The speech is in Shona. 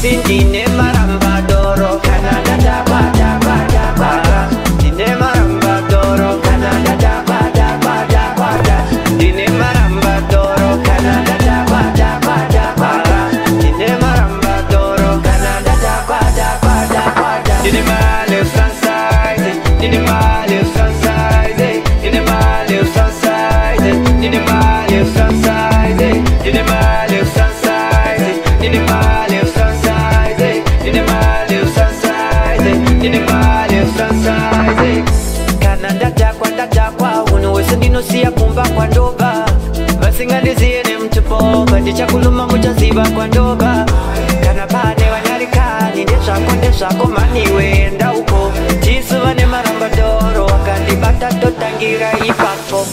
Sindine maramba doro Canada daba daba daba Dine maramba doro Canada daba daba daba Dine maramba doro Canada daba daba daba Dine maramba doro Canada daba daba daba Dine maleu sunshine Dine maleu sunshine Dine maleu sunshine Dine maleu sunshine Dine maleu sunshine Dine maleu sunshine Dine maleu sunshine Dine maleu sunshine Kana ndatakwa uno wese ndinosiya kumba kwa ndoba vasingandiziye nemtupo vandichakuluma muchaziva kwa ndoba kana pane vanyalikani ndezvako maniwe ndauko tisu vane maramba doro wakandibata totangira ipapo